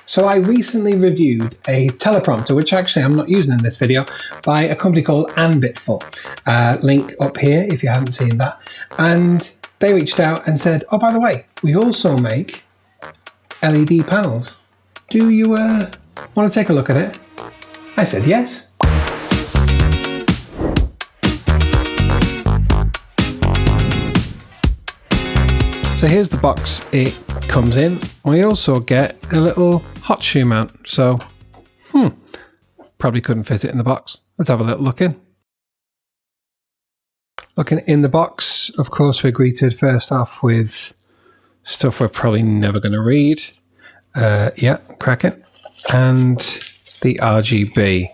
So I recently reviewed a teleprompter, which actually I'm not using in this video, by a company called Ambitful. Link up here if you haven't seen that. And they reached out and said, oh, by the way, we also make LED panels. Do you want to take a look at it? I said yes. So here's the box it comes in. We also get a little hot shoe mount. So, probably couldn't fit it in the box. Let's have a little look in. Looking in the box, of course, we're greeted first off with stuff we're probably never going to read. Yeah, crack it. And the RGB.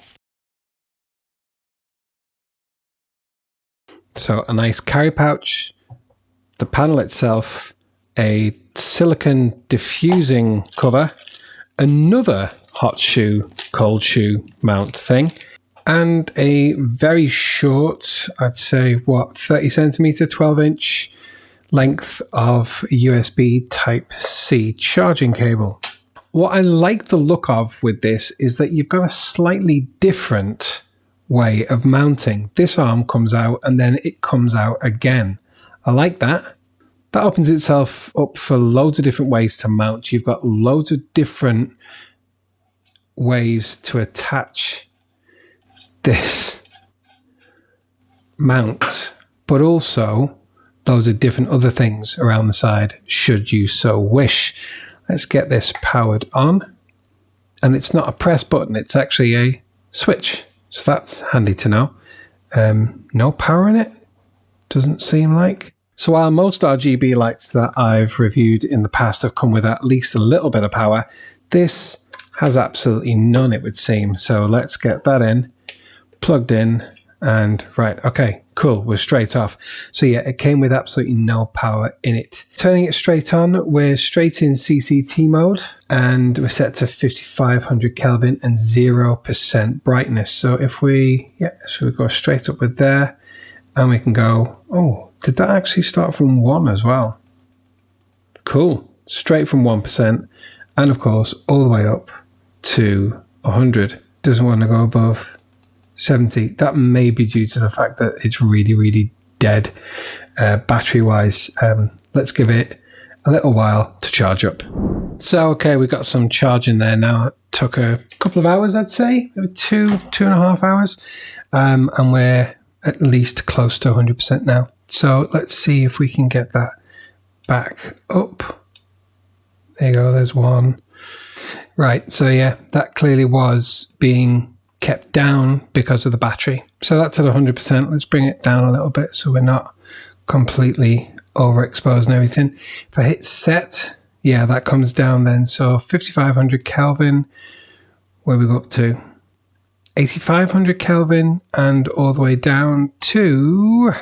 So a nice carry pouch. The panel itself, a silicone diffusing cover, another hot shoe, cold shoe mount thing, and a very short, I'd say, 30 centimeter, 12-inch length of USB Type-C charging cable. What I like the look of with this is that you've got a slightly different way of mounting. This arm comes out and then it comes out again. I like that. That opens itself up for loads of different ways to mount. You've got loads of different ways to attach this mount, but also loads of different other things around the side, should you so wish. Let's get this powered on. And it's not a press button, it's actually a switch. So that's handy to know. No power in it, doesn't seem like. So while most RGB lights that I've reviewed in the past have come with at least a little bit of power, this has absolutely none, it would seem. So let's get that in, plugged in, and right, okay, cool, we're straight off. So yeah, it came with absolutely no power in it. Turning it straight on, we're straight in CCT mode, and we're set to 5500 Kelvin and 0% brightness. So if we go straight up with there, and we can go, oh, did that actually start from 1 as well? Cool. Straight from 1%. And of course, all the way up to 100. Doesn't want to go above 70. That may be due to the fact that it's really, really dead battery-wise. Let's give it a little while to charge up. So, okay, we've got some charge in there now. It took a couple of hours, I'd say. Maybe 2.5 hours. And we're at least close to 100% now. So let's see if we can get that back up. There you go, there's one. Right, so yeah, that clearly was being kept down because of the battery. So that's at 100%. Let's bring it down a little bit so we're not completely overexposed and everything. If I hit set, yeah, that comes down then. So 5500 Kelvin, where we go up to 8500 Kelvin, and all the way down to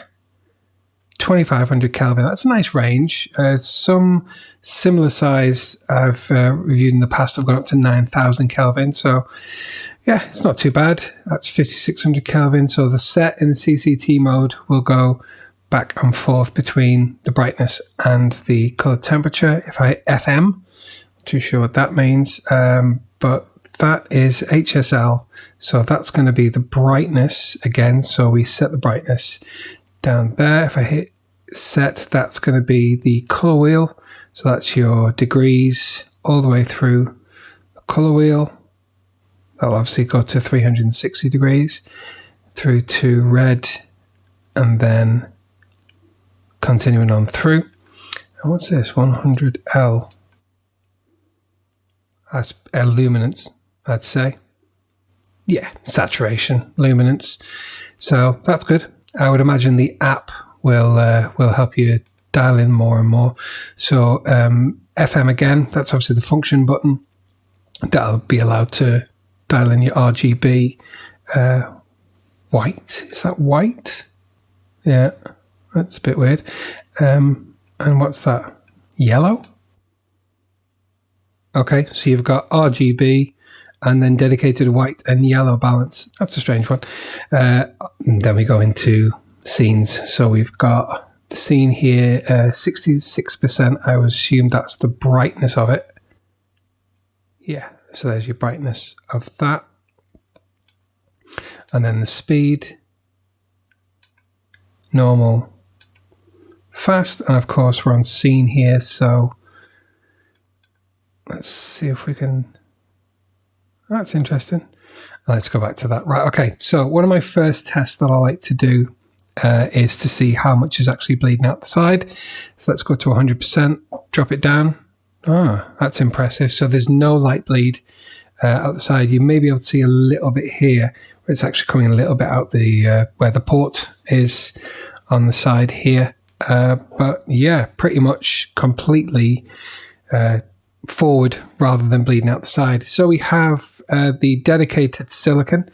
2500 Kelvin. That's a nice range. Some similar size I've reviewed in the past have gone up to 9000 Kelvin. So yeah, it's not too bad. That's 5600 Kelvin. So the set in the CCT mode will go back and forth between the brightness and the color temperature. If I FM, not too sure what that means, but that is HSL. So that's going to be the brightness again. So we set the brightness down there. If I hit set, that's going to be the color wheel. So that's your degrees all the way through the color wheel. That'll obviously go to 360 degrees through to red, and then continuing on through. And what's this? 100L. That's luminance, I'd say. Yeah, saturation, luminance. So that's good. I would imagine the app will help you dial in more and more. So FM again, that's obviously the function button. That'll be allowed to dial in your RGB. White, is that white? Yeah, that's a bit weird. And what's that? Yellow? Okay, so you've got RGB and then dedicated white and yellow balance. That's a strange one. Then we go into scenes. So we've got the scene here, 66%. I would assume that's the brightness of it. Yeah, So there's your brightness of that. And then the speed, normal, fast, and of course we're on scene here, so let's see if we can, that's interesting. Let's go back to that. Right, okay, so one of my first tests that I like to do is to see how much is actually bleeding out the side. So let's go to 100%, drop it down. Ah, that's impressive. So there's no light bleed out the side. You may be able to see a little bit here, where it's actually coming a little bit out the where the port is on the side here. But yeah, pretty much completely forward rather than bleeding out the side. So we have the dedicated silicon.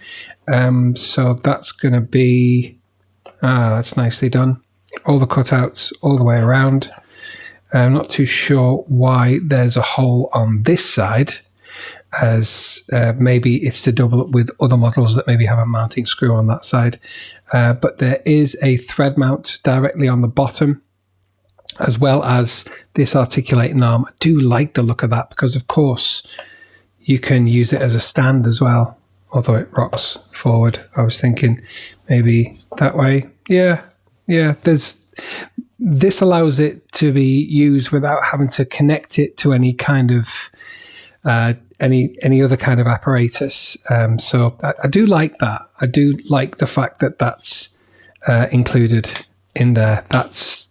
So that's going to be, that's nicely done. All the cutouts all the way around. I'm not too sure why there's a hole on this side, as maybe it's to double up with other models that maybe have a mounting screw on that side. But there is a thread mount directly on the bottom, as well as this articulating arm. I do like the look of that because, of course, you can use it as a stand as well, although it rocks forward. I was thinking maybe that way. Yeah, this allows it to be used without having to connect it to any kind of any other kind of apparatus. So I do like that. I do like the fact that that's included in there. That's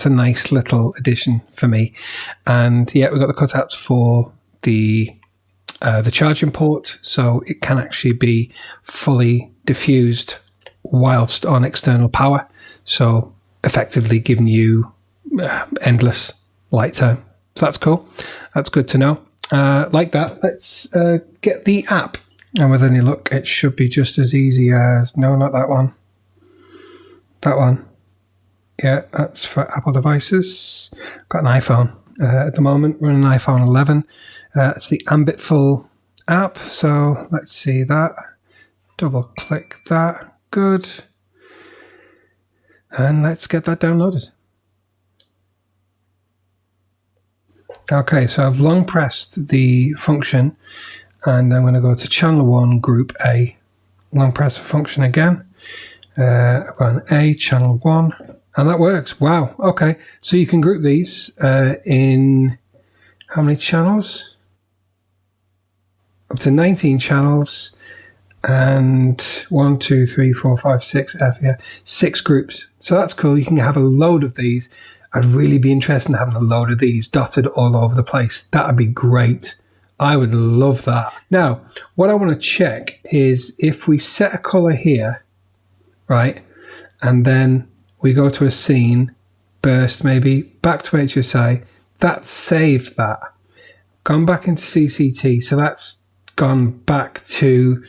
a nice little addition for me. And yeah, we've got the cutouts for the charging port, so it can actually be fully diffused whilst on external power. So effectively giving you endless light time. So that's cool. That's good to know. Like that, let's get the app. And with any luck, it should be just as easy as, no, not that one. That one. Yeah, that's for Apple devices. Got an iPhone at the moment, running an iPhone 11. It's the Ambitful app. So let's see that. Double click that. Good. And let's get that downloaded. Okay, so I've long pressed the function, and I'm going to go to channel 1, group A. Long press the function again. I've got an A, channel 1, and that works. Wow, okay. So you can group these in how many channels? Up to 19 channels, and 1, 2, 3, 4, 5, 6, F, yeah, 6 groups. So that's cool. You can have a load of these. I'd really be interested in having a load of these dotted all over the place. That would be great. I would love that. Now, what I want to check is if we set a color here, right, and then we go to a scene, burst maybe, back to HSI, that saved that. Gone back into CCT, so that's gone back to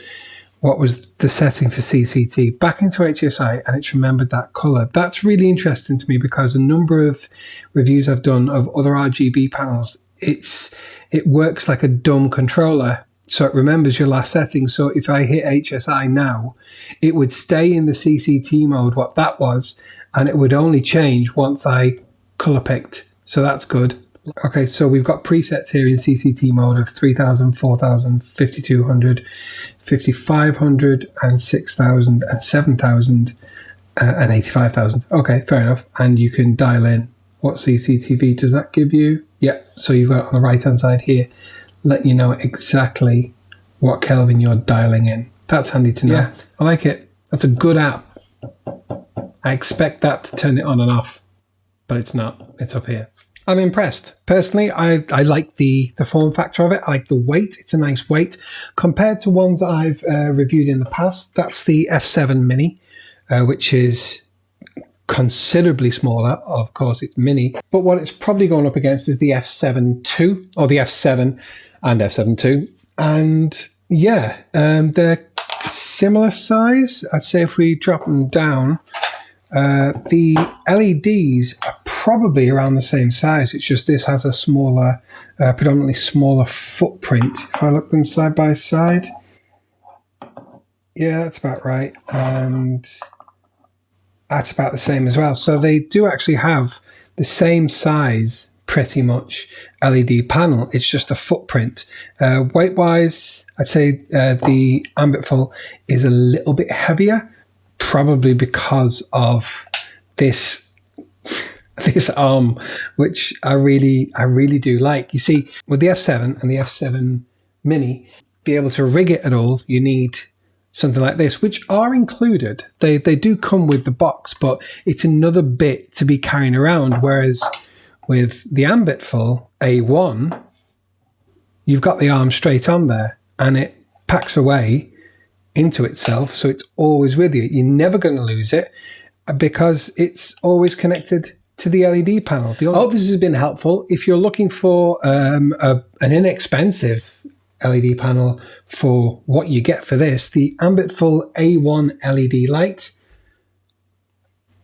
what was the setting for CCT, back into HSI, and it's remembered that color. That's really interesting to me because a number of reviews I've done of other RGB panels, it works like a dumb controller, so it remembers your last setting. So if I hit HSI now, it would stay in the CCT mode, what that was, and it would only change once I color picked. So that's good. Okay, so we've got presets here in CCT mode of 3000, 4000, 5200, 5500, and 6000, and 7000, and 85,000. Okay, fair enough. And you can dial in what CCTV does that give you. Yeah, so you've got it on the right hand side here, letting you know exactly what Kelvin you're dialing in. That's handy to know. Yeah, I like it. That's a good app. I expect that to turn it on and off, but it's not. It's up here. I'm impressed. Personally, I like the form factor of it. I like the weight. It's a nice weight. Compared to ones that I've reviewed in the past, that's the F7 Mini, which is considerably smaller. Of course, it's mini. But what it's probably going up against is the F7 II, or the F7 and F7 II. And yeah, they're similar size. I'd say if we drop them down, the LEDs are probably around the same size. It's just this has a smaller, predominantly smaller footprint. If I look them side by side, yeah, that's about right. And that's about the same as well. So they do actually have the same size pretty much LED panel. It's just a footprint. Weight-wise, I'd say the Ambitful is a little bit heavier, probably because of this arm, which I really do like. You see, with the F7 and the F7 Mini, be able to rig it at all, you need something like this, which are included. They do come with the box, but it's another bit to be carrying around. Whereas with the Ambitful A1, you've got the arm straight on there and it packs away into itself, so it's always with you. You're never going to lose it because it's always connected to the LED panel. I hope this has been helpful. If you're looking for an inexpensive LED panel for what you get for this, the Ambitful A1 LED light,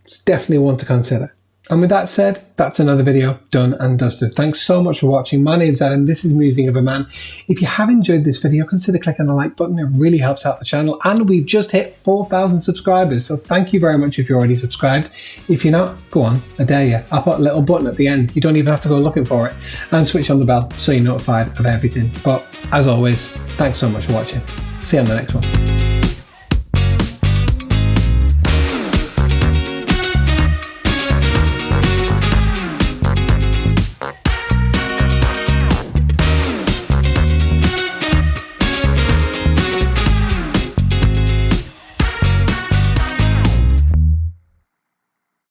it's definitely one to consider. And with that said, that's another video done and dusted. Thanks so much for watching. My name's Adam. This is Musing of a Man. If you have enjoyed this video, consider clicking the like button. It really helps out the channel. And we've just hit 4,000 subscribers. So thank you very much if you're already subscribed. If you're not, go on, I dare you. I'll put a little button at the end. You don't even have to go looking for it. And switch on the bell so you're notified of everything. But as always, thanks so much for watching. See you on the next one.